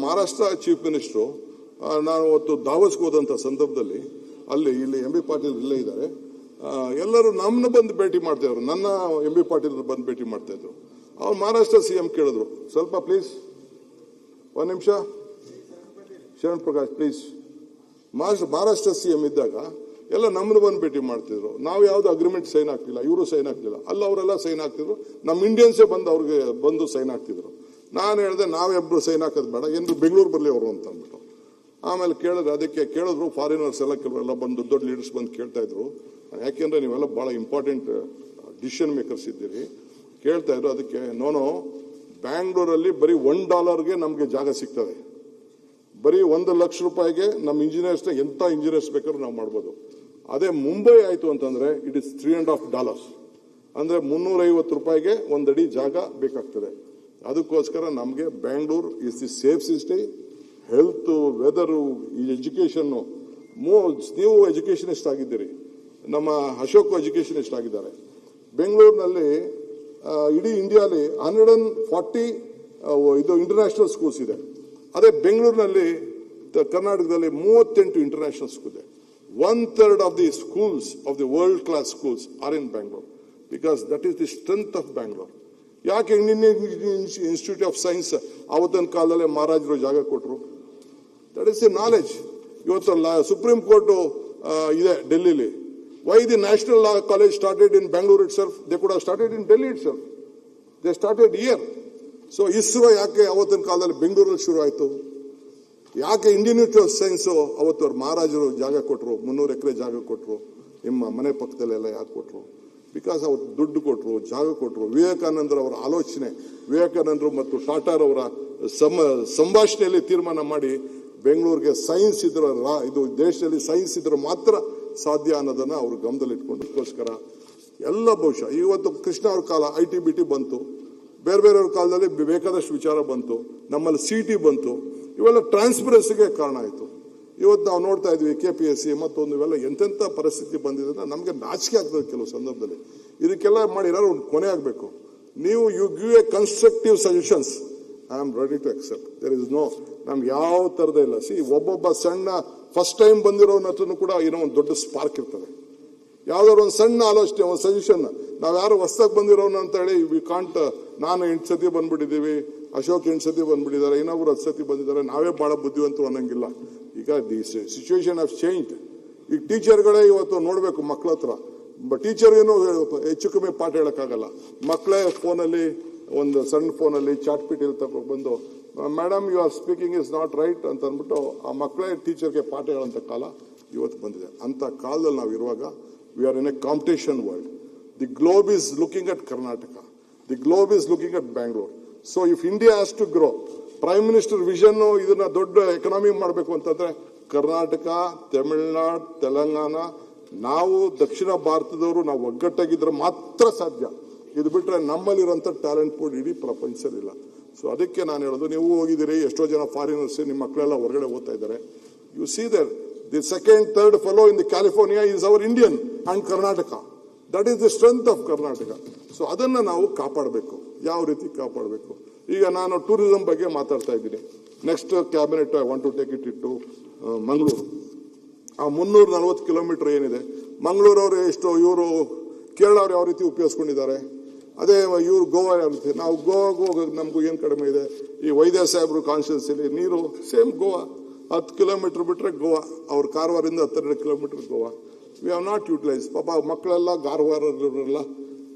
Maharashtra chief minister ನಾನು ಅವತ್ತು ದಾವಸ್ಗೆ ಹೋದಂಥ ಸಂದರ್ಭದಲ್ಲಿ ಇಲ್ಲಿ ಎಂ ಬಿ ಪಾಟೀಲ್ ಇಲ್ಲೇ ಇದ್ದಾರೆ, ಎಲ್ಲರೂ ನಮ್ಮನ್ನ ಬಂದು ಭೇಟಿ ಮಾಡ್ತಾಯಿದ್ರು, ನನ್ನ ಎಂ ಬಿ ಪಾಟೀಲ್ ಬಂದು ಭೇಟಿ ಮಾಡ್ತಾಯಿದ್ರು. ಅವ್ರು ಮಹಾರಾಷ್ಟ್ರ CM ಕೇಳಿದ್ರು, ಸ್ವಲ್ಪ ಪ್ಲೀಸ್ ಒಂದು ನಿಮಿಷ, ಶರಣ್ ಪ್ರಕಾಶ್ ಪ್ಲೀಸ್. ಮಹಾರಾಷ್ಟ್ರ CM ಇದ್ದಾಗ ಎಲ್ಲ ನಮ್ಮನ್ನು ಬಂದು ಭೇಟಿ ಮಾಡ್ತಿದ್ರು. ನಾವು ಯಾವ್ದು ಅಗ್ರಿಮೆಂಟ್ ಸೈನ್ ಆಗ್ತಿಲ್ಲ, ಇವರು ಸೈನ್ ಆಗ್ತಿಲ್ಲ, ಅಲ್ಲ ಅವರೆಲ್ಲ ಸೈನ್ ಆಗ್ತಿದ್ರು, ನಮ್ಮ ಇಂಡಿಯನ್ಸೇ ಬಂದು ಅವ್ರಿಗೆ ಬಂದು ಸೈನ್ ಆಗ್ತಿದ್ರು. ನಾನು ಹೇಳಿದೆ ನಾವೆಬ್ಬರು ಸೈನ್ ಹಾಕೋದು ಬೇಡ, ಏನು ಬೆಂಗಳೂರು ಬರಲಿ ಅವರು ಅಂತ ಅಂದ್ಬಿಟ್ಟು. ಆಮೇಲೆ ಅದಕ್ಕೆ ಕೇಳಿದ್ರು ಫಾರಿನರ್ಸ್ ಎಲ್ಲ ಕೆಲವರೆಲ್ಲ ಬಂದು ದೊಡ್ಡ ಲೀಡರ್ಸ್ ಬಂದು ಕೇಳ್ತಾ ಇದ್ರು, ಯಾಕೆಂದ್ರೆ ನೀವೆಲ್ಲ ಬಹಳ ಇಂಪಾರ್ಟೆಂಟ್ ಡಿಸಿಷನ್ ಮೇಕರ್ಸ್ ಇದ್ದೀರಿ, ಕೇಳ್ತಾ ಇದ್ರು. ಅದಕ್ಕೆ ನೋನೋ ಬ್ಯಾಂಗ್ಳೂರಲ್ಲಿ ಬರೀ $1 ನಮಗೆ ಜಾಗ ಸಿಗ್ತದೆ, ಬರೀ ₹1,00,000 ನಮ್ಮ ಇಂಜಿನಿಯರ್ಸ್ನ ಎಂತ ಇಂಜಿನಿಯರ್ಸ್ ಬೇಕಾದ್ರೂ ನಾವು ಮಾಡ್ಬೋದು. ಅದೇ ಮುಂಬೈ ಆಯ್ತು ಅಂತಂದ್ರೆ ಇಟ್ ಇಸ್ $3.5 ಅಂದ್ರೆ ₹350 ಒಂದಡಿ ಜಾಗ ಬೇಕಾಗ್ತದೆ. ಅದಕ್ಕೋಸ್ಕರ ನಮಗೆ Bangalore is the safe city, health, weather, ಈ ಎಜುಕೇಶನ್ನು. ನೀವು ಎಜುಕೇಷನಿಸ್ಟ್ ಆಗಿದ್ದೀರಿ, ನಮ್ಮ ಅಶೋಕ್ ಎಜುಕೇಷನಿಸ್ಟ್ ಆಗಿದ್ದಾರೆ. ಬೆಂಗಳೂರಿನಲ್ಲಿ ಇಡೀ ಇಂಡಿಯಾಲಿ 140 ಇದು ಇಂಟರ್ನ್ಯಾಷನಲ್ ಸ್ಕೂಲ್ಸ್ ಇದೆ. ಅದೇ ಬೆಂಗಳೂರಿನಲ್ಲಿ ಕರ್ನಾಟಕದಲ್ಲಿ 38 ಇಂಟರ್ನ್ಯಾಷನಲ್ ಸ್ಕೂಲ್ ಇದೆ. 1/3 of the schools of the world class schools R in Bangalore, because that is the strength of Bangalore. ಯಾಕೆ ಇಂಡಿಯನ್ ಇನ್ಸ್ಟಿಟ್ಯೂಟ್ ಆಫ್ ಸೈನ್ಸ್ ಅವತ್ತಿನ ಕಾಲದಲ್ಲೇ ಮಹಾರಾಜರು ಜಾಗ ಕೊಟ್ಟರು? That is the knowledge. ಇವತ್ತು ಸುಪ್ರೀಂ ಕೋರ್ಟ್ ಇದೆ ಡೆಲ್ಲಿಲಿ. Why the national law college started in Bangalore itself? They could have started in Delhi itself. They started here. So ISRO ಯಾಕೆ ಅವತ್ತಿನ ಕಾಲದಲ್ಲಿ ಬೆಂಗಳೂರಲ್ಲಿ ಶುರು ಆಯಿತು? ಯಾಕೆ ಇಂಡಿಯನ್ ಇನ್ಸ್ಟಿಟ್ಯೂಟ್ ಆಫ್ ಸೈನ್ಸ್ ಅವತ್ತು ಅವ್ರು ಮಹಾರಾಜರು ಜಾಗ ಕೊಟ್ಟರು, 300 ಎಕರೆ ಜಾಗ ಕೊಟ್ಟರು, ನಿಮ್ಮ ಮನೆ ಪಕ್ಕದಲ್ಲೆಲ್ಲ ಯಾಕೆ ಕೊಟ್ಟರು? ಬಿಕಾಸ್ ಅವ್ರು ದುಡ್ಡು ಕೊಟ್ಟರು, ಜಾಗ ಕೊಟ್ಟರು. ವಿವೇಕಾನಂದರ ಅವರ ಆಲೋಚನೆ, ವಿವೇಕಾನಂದರು ಮತ್ತು ಟಾಟಾರವರ ಸಂಭಾಷಣೆಯಲ್ಲಿ ತೀರ್ಮಾನ ಮಾಡಿ ಬೆಂಗಳೂರಿಗೆ ಸೈನ್ಸ್ ಇದ್ರೆ, ಇದು ದೇಶದಲ್ಲಿ ಸೈನ್ಸ್ ಇದ್ರೆ ಮಾತ್ರ ಸಾಧ್ಯ ಅನ್ನೋದನ್ನ ಅವರು ಗಮನದಲ್ಲಿಟ್ಕೊಂಡಕ್ಕೋಸ್ಕರ ಎಲ್ಲ ಬಹುಶಃ ಇವತ್ತು ಕೃಷ್ಣ ಅವ್ರ ಕಾಲ ITBT ಬಂತು, ಬೇರೆ ಬೇರೆಯವ್ರ ಕಾಲದಲ್ಲಿ ಬೇಕಾದಷ್ಟು ವಿಚಾರ ಬಂತು, ನಮ್ಮಲ್ಲಿ CT ಬಂತು. ಇವೆಲ್ಲ ಟ್ರಾನ್ಸ್ಪರೆನ್ಸಿಗೆ ಕಾರಣ ಆಯಿತು. ಇವತ್ತು ನಾವು ನೋಡ್ತಾ ಇದ್ವಿ KPSC ಮತ್ತೊಂದು, ಇವೆಲ್ಲ ಎಂತೆಂಥ ಪರಿಸ್ಥಿತಿ ಬಂದಿದೆ, ನಮಗೆ ನಾಚಿಕೆ ಆಗ್ತದೆ ಕೆಲವು ಸಂದರ್ಭದಲ್ಲಿ. ಇದಕ್ಕೆಲ್ಲ ಮಾಡಿ ಏನಾದ್ರು ಒಂದು ಕೊನೆ ಆಗಬೇಕು. ನೀವು you give a constructive suggestions, I am ready to accept. There is no, ನಮ್ಗೆ ಯಾವ ಥರದ ಇಲ್ಲ. ಒಬ್ಬೊಬ್ಬ ಸಣ್ಣ ಫಸ್ಟ್ ಟೈಮ್ ಬಂದಿರೋನ ಹತ್ರನೂ ಕೂಡ ಏನೋ ಒಂದು ದೊಡ್ಡ ಸ್ಪಾರ್ಕ್ ಇರ್ತದೆ. ಯಾವ್ದಾದ್ರು ಒಂದು ಸಣ್ಣ ಆಲೋಚನೆ, ಒಂದು ಸಜೆಷನ್. ನಾವು ಯಾರು ಹೊಸದಾಗಿ ಬಂದಿರೋನು ಅಂತ ಹೇಳಿ ವಿ ಕಾಂಟ್, ನಾನು 8 ಸತಿ ಬಂದ್ಬಿಟ್ಟಿದ್ದೀವಿ, ಅಶೋಕ್ 8 ಸತಿ ಬಂದ್ಬಿಟ್ಟಿದ್ದಾರೆ, ಇನ್ನೊಬ್ರು 10 ಸತಿ ಬಂದಿದ್ದಾರೆ, ನಾವೇ ಬಹಳ ಬುದ್ಧಿವಂತರು ಅನ್ನಂಗಿಲ್ಲ. ಈಗ ದಿ ಸಿಚುವೇಶನ್ ಆಫ್ ಚೇಂಜ್. ಈಗ ಟೀಚರ್ಗಳೇ ಇವತ್ತು ನೋಡ್ಬೇಕು ಮಕ್ಕಳ ಹತ್ರ, ಟೀಚರ್ ಏನು ಹೆಚ್ಚು ಕಮ್ಮಿ ಪಾಠ ಹೇಳಕ್ಕಾಗಲ್ಲ. ಮಕ್ಕಳೇ ಫೋನಲ್ಲಿ, ಒಂದು ಸಣ್ಣ ಫೋನಲ್ಲಿ ಚಾಟ್ಪಿಟಿಲ್ ಬಂದು madam you are speaking is not right ಅಂತ ಅಂದ್ಬಿಟ್ಟು ಆ ಮಕ್ಕಳೇ ಟೀಚರ್ಗೆ ಪಾಠ ಹೇಳೋಂಥ ಕಾಲ ಇವತ್ತು ಬಂದಿದೆ. ಅಂತ ಕಾಲದಲ್ಲಿ ನಾವು ಇರುವಾಗ we are in a competition world. The globe is looking at Karnataka, the globe is looking at Bangalore. So if India has to grow, prime minister vision ಇದನ್ನ ದೊಡ್ಡ ಎಕನಾಮಿ ಮಾಡಬೇಕು ಅಂತಂದ್ರೆ ಕರ್ನಾಟಕ, ತಮಿಳುನಾಡು, ತೆಲಂಗಾಣ, ನಾವು ದಕ್ಷಿಣ ಭಾರತದವರು ನಾವು ಒಗ್ಗಟ್ಟಾಗಿದ್ರೆ ಮಾತ್ರ ಸಾಧ್ಯ. ಇದು ಬಿಟ್ರೆ ನಮ್ಮಲ್ಲಿರುವಂತ ಟ್ಯಾಲೆಂಟ್ ಪೂಲ್ ಇಡೀ ಪ್ರಪಂಚದಲ್ಲಿಲ್ಲ. ಸೊ ಅದಕ್ಕೆ ನಾನು ಹೇಳೋದು, ನೀವು ಹೋಗಿದ್ದೀರಿ, ಎಷ್ಟೋ ಜನ ಫಾರಿನರ್ಸ್ ನಿಮ್ಮ ಮಕ್ಕಳೆಲ್ಲ ಹೊರಗಡೆ ಓದ್ತಾ ಇದ್ದಾರೆ. You see there the second, third fellow in the California is our Indian and Karnataka. That is the strength of Karnataka. So ಅದನ್ನ ನಾವು ಕಾಪಾಡಬೇಕು. ಯಾವ ರೀತಿ ಕಾಪಾಡಬೇಕು? ಈಗ ನಾನು ಟೂರಿಸಂ ಬಗ್ಗೆ ಮಾತಾಡ್ತಾ ಇದ್ದೀನಿ. Next cabinet I want to take it to Mangaluru. ಆ 340 ಕಿಲೋಮೀಟರ್ ಏನಿದೆ, ಮಂಗಳೂರವರು ಎಷ್ಟು, ಇವರು ಕೇರಳ ಅವ್ರು ಯಾವ ರೀತಿ ಉಪಯೋಗಿಸ್ಕೊಂಡಿದ್ದಾರೆ, ಅದೇ ಇವ್ರು ಗೋವಾ ಯಾವ ರೀತಿ. ನಾವು ಗೋವಾಗೆ ಹೋಗೋದು ನಮಗೂ ಏನು ಕಡಿಮೆ ಇದೆ? ಈ ವೈದ್ಯ ಸಾಹೇಬ್ರು ಕಾನ್ಸ್ಟಿಟ್ಯೂನ್ಸಿಲಿ ನೀರು ಸೇಮ್ ಗೋವಾ, 10 ಕಿಲೋಮೀಟರ್ ಬಿಟ್ರೆ ಗೋವಾ, ಅವ್ರ ಕಾರವಾರಿಂದ 12 kilometre Goa. We have not utilise. ಪಾಪ ಮಕ್ಕಳೆಲ್ಲ ಕಾರವಾರಲ್ಲ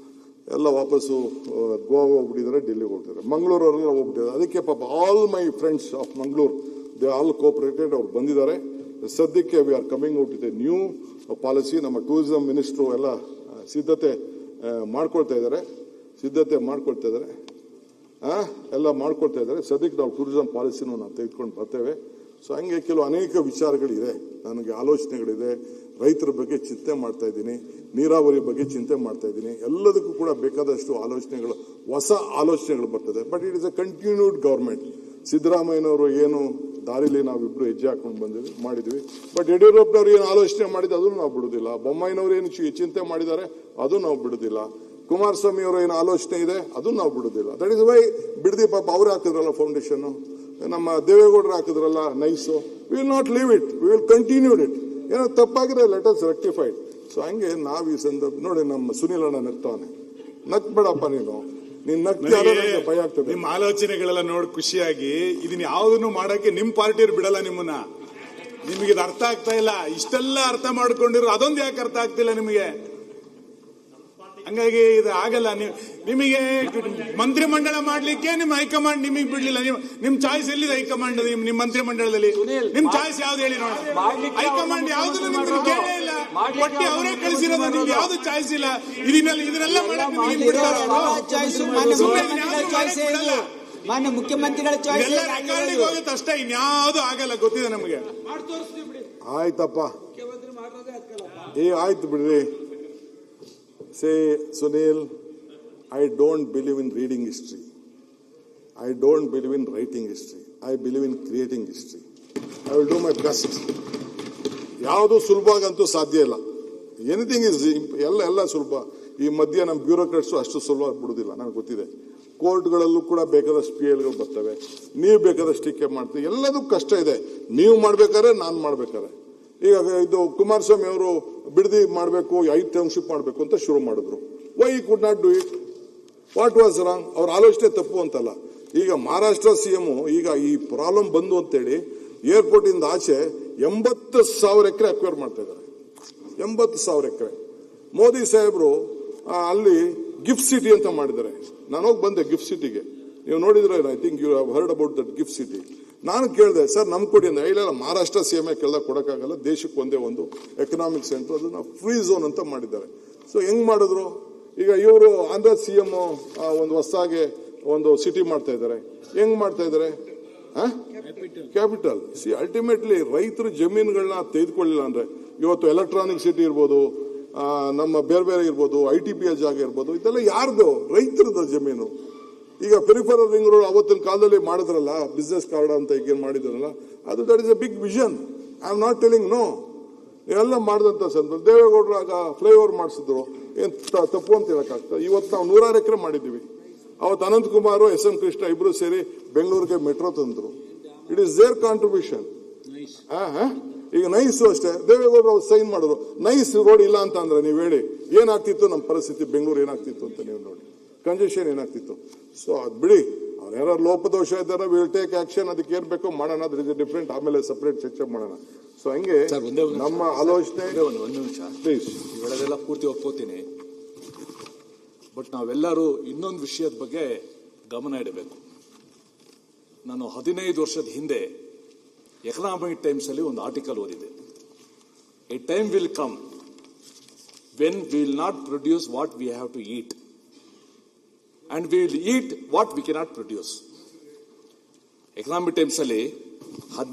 ಎಲ್ಲ ವಾಪಸ್ಸು ಗೋವಾ ಹೋಗ್ಬಿಟ್ಟಿದ್ದಾರೆ, ಡೆಲ್ಲಿಗೆ ಹೋಗ್ತಿದ್ದಾರೆ, ಮಂಗಳೂರವರೆಲ್ಲ ಹೋಗ್ಬಿಟ್ಟಿದ್ದಾರೆ. ಅದಕ್ಕೆ ಪಾಪ all my friends of Mangaluru they all cooperated, ಅವ್ರು ಬಂದಿದ್ದಾರೆ. ಸದ್ಯಕ್ಕೆ we are coming out with a new policy. ನಮ್ಮ ಟೂರಿಸಂ ಮಿನಿಸ್ಟ್ರು ಎಲ್ಲ ಸಿದ್ಧತೆ ಮಾಡ್ಕೊಳ್ತಾ ಇದ್ದಾರೆ. ಎಲ್ಲ ಮಾಡ್ಕೊಳ್ತಾ ಇದ್ದಾರೆ. ಸದ್ಯಕ್ಕೆ ನಾವು ಟೂರಿಸಂ ಪಾಲಿಸಿನೂ ನಾವು ತೆಗೆದುಕೊಂಡು ಬರ್ತೇವೆ. ಸೊ ಹಂಗೆ ಕೆಲವು ಅನೇಕ ವಿಚಾರಗಳಿದೆ, ನನಗೆ ಆಲೋಚನೆಗಳಿದೆ. ರೈತರ ಬಗ್ಗೆ ಚಿಂತೆ ಮಾಡ್ತಾ ಇದ್ದೀನಿ, ನೀರಾವರಿ ಬಗ್ಗೆ ಚಿಂತೆ ಮಾಡ್ತಾ ಇದ್ದೀನಿ. ಎಲ್ಲದಕ್ಕೂ ಕೂಡ ಬೇಕಾದಷ್ಟು ಆಲೋಚನೆಗಳು, ಹೊಸ ಆಲೋಚನೆಗಳು ಬರ್ತದೆ. But it is A continued government. ಸಿದ್ದರಾಮಯ್ಯನವರು ಏನು ದಾರಿಲಿ ನಾವಿಬ್ರು ಹೆಜ್ಜೆ ಹಾಕೊಂಡು ಮಾಡಿದ್ವಿ. ಬಟ್ ಯಡಿಯೂರಪ್ಪನವ್ರು ಏನು ಆಲೋಚನೆ ಮಾಡಿದ್ದು ಅದನ್ನು ನಾವು ಬಿಡುದಿಲ್ಲ. ಬೊಮ್ಮಾಯಿನವರು ಏನು ಚಿಂತೆ ಮಾಡಿದ್ದಾರೆ ಅದು ನಾವು ಬಿಡುದಿಲ್ಲ. ಕುಮಾರಸ್ವಾಮಿ ಅವರ ಏನು ಆಲೋಚನೆ ಇದೆ ಅದನ್ನು ನಾವು ಬಿಡುದಿಲ್ಲ. ದಟ್ ಇಸ್ ವೈ ಬಿಡದಿ ಪಾಪ ಅವ್ರು ಹಾಕಿದ್ರಲ್ಲ ಫೌಂಡೇಶನ್. ನಮ್ಮ ದೇವೇಗೌಡರು ಹಾಕಿದ್ರಲ್ಲ NICE, will not leave it, will continued it. ಏನೋ ತಪ್ಪಾಗಿದೆ, ಲೆಟ್ ಅಸ್ ರೆಕ್ಟಿಫೈಡ್. ಸೊ ಹಂಗೆ ನಾವು ಈ ಸಂದರ್ಭ ನೋಡಿ, ನಮ್ಮ ಸುನೀಲ್ ಅಣ್ಣ ನಗ್ತಾವನೆ. ನಕ್ಬೇಡಪ್ಪ ನೀನು ಭಯ ಆಗ್ತದೆ. ನಿಮ್ಮ ಆಲೋಚನೆಗಳೆಲ್ಲ ನೋಡಿ ಖುಷಿಯಾಗಿ ಇದನ್ನ ಯಾವುದನ್ನು ಮಾಡಕ್ಕೆ ನಿಮ್ ಪಾರ್ಟಿಯವ್ರು ಬಿಡಲ್ಲ ನಿಮ್ಮನ್ನ. ನಿಮಗೆ ಇದು ಅರ್ಥ ಆಗ್ತಾ ಇಲ್ಲ. ಇಷ್ಟೆಲ್ಲ ಅರ್ಥ ಮಾಡ್ಕೊಂಡಿರೋ ಅದೊಂದು ಯಾಕೆ ಅರ್ಥ ಆಗ್ತಿಲ್ಲ ನಿಮಗೆ? ಹಂಗಾಗಿ ಇದು ಆಗಲ್ಲ. ನಿಮಗೆ ಮಂತ್ರಿಮಂಡಲ ಮಾಡ್ಲಿಕ್ಕೆ ನಿಮ್ ಹೈಕಮಾಂಡ್ ನಿಮಗೆ ಬಿಡ್ಲಿಲ್ಲ. ನಿಮ್ ಚಾಯ್ಸ್ ಎಲ್ಲಿದೆ ಹೈಕಮಾಂಡ್? ನಿಮ್ ಮಂತ್ರಿಮಂಡಲದಲ್ಲಿ ನಿಮ್ ಚಾಯ್ಸ್ ಯಾವ್ದು ಹೇಳಿ ನೋಡ. ಹೈಕಮಾಂಡ್ ಯಾವ್ದು ನಿಮ್ಗೆ ಕೇಳೇ ಇಲ್ಲ. ಒಟ್ಟಿ ಅವರೇ ಕಳಿಸಿರೋದು, ನಿಮ್ಗೆ ಯಾವ್ದು ಚಾಯ್ಸ್ ಇಲ್ಲ. ಇದನ್ನೆಲ್ಲ ಮಾಡಕ್ಕೆ ನಿಮ್ಗೆ ಬಿಡ್ತಾರ? ಮಾನ್ಯ ಮುಖ್ಯಮಂತ್ರಿಗಳ ಚಾಯ್ಸ್ ಎಲ್ಲ ರೆಕಾರ್ಡಿಗೆ ಹೋಗುತ್ತೆ ಅಷ್ಟೇ, ಇನ್ಯಾವುದು ಆಗಲ್ಲ. ಗೊತ್ತಿದೆ ನಮಗೆ. ಆಯ್ತಪ್ಪ, ಆಯ್ತು ಬಿಡ್ರಿ. Say, Sunil, I don't believe in reading history. I don't believe in writing history. I believe in creating history. I will do my best. ಯಾವುದು ಸುಲಭವಾಗಂತೂ ಸಾಧ್ಯ ಇಲ್ಲ. ಎನಿಥಿಂಗ್ ಇಸ್ ಎಲ್ಲ ಸುಲಭ. ಈ ಮಧ್ಯ ನಮ್ಮ ಬ್ಯೂರೋಕ್ರಾಟ್ಸು ಅಷ್ಟು ಸುಲಭವಾಗಿ ಬಿಡುದಿಲ್ಲ, ನನಗೆ ಗೊತ್ತಿದೆ. ಕೋರ್ಟ್ಗಳಲ್ಲೂ ಕೂಡ ಬೇಕಾದಷ್ಟು PLಗಳು ಬರ್ತವೆ, ನೀವು ಬೇಕಾದಷ್ಟು ಟೀಕೆ ಮಾಡ್ತೀವಿ. ಎಲ್ಲದೂ ಕಷ್ಟ ಇದೆ. ನೀವು ಮಾಡ್ಬೇಕಾದ್ರೆ, ನಾನು ಮಾಡ್ಬೇಕಾದ್ರೆ. ಈಗ ಇದು ಕುಮಾರಸ್ವಾಮಿ ಅವರು ಬಿಡದಿ ಮಾಡಬೇಕು, 5 ಟೌನ್ಶಿಪ್ ಮಾಡಬೇಕು ಅಂತ ಶುರು ಮಾಡಿದ್ರು. Why could not do it? What was wrong? ಅವ್ರ ಆಲೋಚನೆ ತಪ್ಪು ಅಂತಲ್ಲ. ಈಗ ಮಹಾರಾಷ್ಟ್ರ CM ಈಗ ಈ ಪ್ರಾಬ್ಲಮ್ ಬಂದು ಅಂತೇಳಿ ಏರ್ಪೋರ್ಟ್ ಇಂದ ಆಚೆ 80,000 ಎಕರೆ ಅಕ್ವೈರ್ ಮಾಡ್ತಾ ಇದ್ದಾರೆ. 80,000 ಎಕರೆ. ಮೋದಿ ಸಾಹೇಬರು ಅಲ್ಲಿ ಗಿಫ್ಟ್ ಸಿಟಿ ಅಂತ ಮಾಡಿದ್ದಾರೆ. ನಾನು ಹೋಗಿ ಬಂದೆ ಗಿಫ್ಟ್ ಸಿಟಿಗೆ. ನೀವು ನೋಡಿದ್ರೆ, I think you have heard about that gift city. ನಾನು ಕೇಳಿದೆ, ಸರ್ ನಮ್ ಕೊಡಿ ಅಂದ್ರೆ, ಇಲ್ಲ ಮಹಾರಾಷ್ಟ್ರ CM ಕೇಳಿದಾಗ ಕೊಡಕ್ಕಾಗಲ್ಲ, ದೇಶಕ್ಕೆ ಒಂದೇ ಒಂದು ಎಕನಾಮಿಕ್ ಸೆಂಟರ್, ಅದನ್ನ ಫ್ರೀ ಝೋನ್ ಅಂತ ಮಾಡಿದ್ದಾರೆ. ಸೊ ಹೆಂಗ್ ಮಾಡಿದ್ರು? ಈಗ ಇವರು ಆಂಧ್ರ CM ಒಂದು ಹೊಸದಾಗಿ ಒಂದು ಸಿಟಿ ಮಾಡ್ತಾ ಇದ್ದಾರೆ. ಹೆಂಗ್ ಮಾಡ್ತಾ ಇದ್ದಾರೆ? ಕ್ಯಾಪಿಟಲ್. ಅಲ್ಟಿಮೇಟ್ಲಿ ರೈತರು ಜಮೀನುಗಳನ್ನ ತೆಗೆದುಕೊಳ್ಳಿಲ್ಲ ಅಂದ್ರೆ, ಇವತ್ತು ಎಲೆಕ್ಟ್ರಾನಿಕ್ ಸಿಟಿ ಇರ್ಬೋದು, ನಮ್ಮ ಬೇರೆ ಇರ್ಬೋದು, ITPL ಜಾಗ ಇರ್ಬೋದು, ಇದೆಲ್ಲ ಯಾರ್ದು? ರೈತರದ ಜಮೀನು. ಈಗ ಪೆರಿಫೆರಲ್ ರಿಂಗ್ ರೋಡ್ ಅವತ್ತಿನ ಕಾಲದಲ್ಲಿ ಮಾಡಿದ್ರಲ್ಲ, ಬಿಸ್ನೆಸ್ ಕಾರ್ಡ್ ಅಂತ ಈಗ ಮಾಡಿದ್ರಲ್ಲ, ಅದು that is a big vision. I am not telling no. ಎಲ್ಲ ಮಾಡಿದಂತ ಸಂದರ್ಭ ದೇವೇಗೌಡರು ಆಗ ಫ್ಲೈಓವರ್ ಮಾಡಿಸಿದ್ರು. ಏನ್ ತಪ್ಪು ಅಂತ ಹೇಳಕ್ಕಾಗ್ತದೆ? ಇವತ್ತು ನಾವು 106 ಎಕರೆ ಮಾಡಿದ್ದೀವಿ. ಅವತ್ತು ಅನಂತಕುಮಾರ್, SM ಕೃಷ್ಣ ಇಬ್ರು ಸೇರಿ ಬೆಂಗಳೂರಿಗೆ ಮೆಟ್ರೋ ತಂದ್ರು. It is their contribution. ಈಗ ನೈಸು ಅಷ್ಟೇ, ದೇವೇಗೌಡರು ಅವ್ರು ಸೈನ್ ಮಾಡಿದ್ರು. ನೈಸ್ ರೋಡ್ ಇಲ್ಲ ಅಂತ ಅಂದ್ರೆ ನೀವು ಹೇಳಿ ಏನಾಗ್ತಿತ್ತು ನಮ್ಮ ಪರಿಸ್ಥಿತಿ? ಬೆಂಗಳೂರು ಏನಾಗ್ತಿತ್ತು ಅಂತ ನೀವು ನೋಡಿ, ಕಂಜೆಷನ್ ಏನಾಗ್ತಿತ್ತು. ಸೊ ಅದ್ ಬಿಡಿ, ಅವ್ರು ಯಾರು ಲೋಪದೋಷ ಇದ್ದಾರೆ, ವಿಲ್ ಟೇಕ್ ಆಕ್ಷನ್. ಅದಕ್ಕೆ ಏನ್ ಬೇಕೋ ಮಾಡೋಣ, ಅದ್ರ ಇಸ್ ಡಿಫ್ರೆಂಟ್. ಆಮೇಲೆ ಸಪರೇಟ್ ಚರ್ಚೆ ಮಾಡೋಣ. ಸೊ ಹಂಗೆ ನಮ್ಮ ಆಲೋಚನೆ. ಒಂದು ನಿಮಿಷ ಪ್ಲೀಸ್. ಇವೆಲ್ಲದೆಲ್ಲ ಪೂರ್ತಿ ಒಪ್ಕೋತೀನಿ. ಬಟ್ ನಾವೆಲ್ಲರೂ ಇನ್ನೊಂದು ವಿಷಯದ ಬಗ್ಗೆ ಗಮನ ಇಡಬೇಕು. ನಾನು 15 ವರ್ಷದ ಹಿಂದೆ ಎಕನಾಮಿಕ್ ಟೈಮ್ಸ್ ಅಲ್ಲಿ ಒಂದು ಆರ್ಟಿಕಲ್ ಓದಿದೆ. A time will come when we will not produce what we have to eat and we will eat what we cannot produce. Economic Times ಅಲ್ಲಿ